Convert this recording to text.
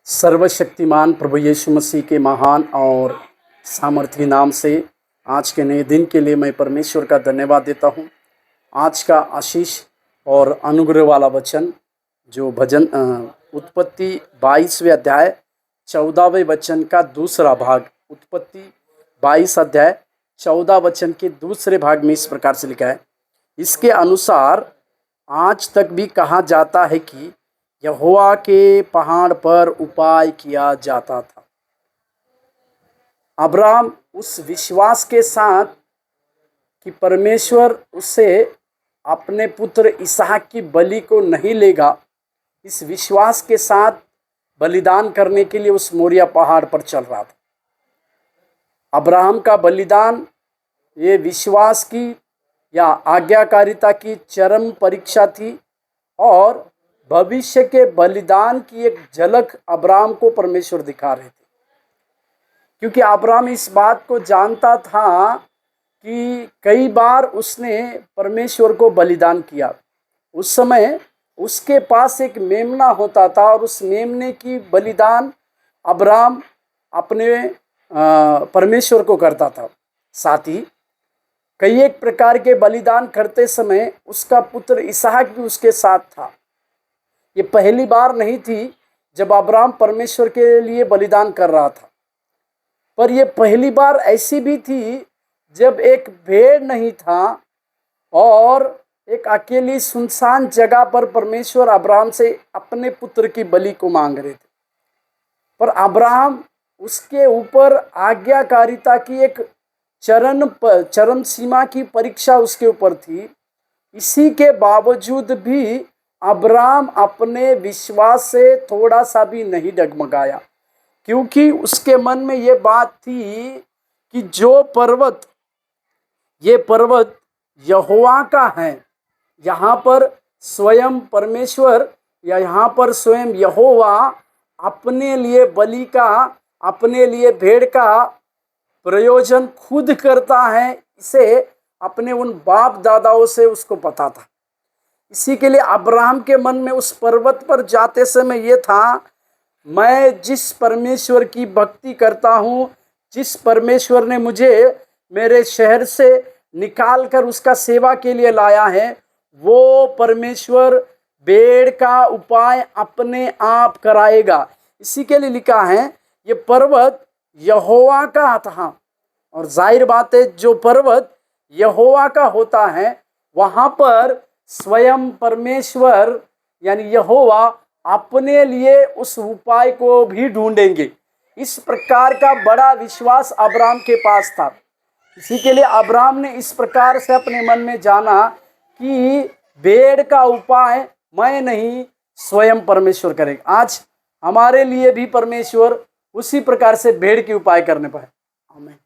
सर्वशक्तिमान प्रभु यीशु मसीह के महान और सामर्थी नाम से आज के नए दिन के लिए मैं परमेश्वर का धन्यवाद देता हूँ। आज का आशीष और अनुग्रह वाला वचन जो भजन उत्पत्ति 22वें अध्याय 14वें वचन का दूसरा भाग, उत्पत्ति 22 अध्याय 14 वचन के दूसरे भाग में इस प्रकार से लिखा है। इसके अनुसार आज तक भी कहा जाता है कि यहोवा के पहाड़ पर उपाय किया जाता था। अब्राहम उस विश्वास के साथ कि परमेश्वर उससे अपने पुत्र इसहाक की बलि को नहीं लेगा, इस विश्वास के साथ बलिदान करने के लिए उस मोरिया पहाड़ पर चल रहा था। अब्राहम का बलिदान ये विश्वास की या आज्ञाकारिता की चरम परीक्षा थी और भविष्य के बलिदान की एक झलक अब्राहम को परमेश्वर दिखा रहे थे, क्योंकि अब्राहम इस बात को जानता था कि कई बार उसने परमेश्वर को बलिदान किया। उस समय उसके पास एक मेमना होता था और उस मेमने की बलिदान अब्राहम अपने परमेश्वर को करता था। साथ ही कई एक प्रकार के बलिदान करते समय उसका पुत्र इसहाक भी उसके साथ था। ये पहली बार नहीं थी जब अब्राहम परमेश्वर के लिए बलिदान कर रहा था, पर यह पहली बार ऐसी भी थी जब एक भेड़ नहीं था और एक अकेली सुनसान जगह पर परमेश्वर अब्राहम से अपने पुत्र की बलि को मांग रहे थे। पर अब्राहम उसके ऊपर आज्ञाकारिता की एक चरम सीमा की परीक्षा उसके ऊपर थी। इसी के बावजूद भी अब्राहम अपने विश्वास से थोड़ा सा भी नहीं डगमगाया, क्योंकि उसके मन में ये बात थी कि ये पर्वत यहोवा का है। यहाँ पर स्वयं परमेश्वर या यहाँ पर स्वयं यहोवा अपने लिए बलि का, अपने लिए भेड़ का प्रयोजन खुद करता है। इसे अपने उन बाप दादाओं से उसको पता था। इसी के लिए अब्राहम के मन में उस पर्वत पर जाते समय ये था, मैं जिस परमेश्वर की भक्ति करता हूँ, जिस परमेश्वर ने मुझे मेरे शहर से निकाल कर उसका सेवा के लिए लाया है, वो परमेश्वर भेड़ का उपाय अपने आप कराएगा। इसी के लिए लिखा है ये पर्वत यहोवा का था। और जाहिर बात है, जो पर्वत यहोवा का होता है वहाँ पर स्वयं परमेश्वर यानी यहोवा अपने लिए उस उपाय को भी ढूंढेंगे। इस प्रकार का बड़ा विश्वास अब्राहम के पास था। इसी के लिए अब्राहम ने इस प्रकार से अपने मन में जाना कि भेड़ का उपाय मैं नहीं, स्वयं परमेश्वर करेगा। आज हमारे लिए भी परमेश्वर उसी प्रकार से भेड़ के उपाय करने पाए। आमीन।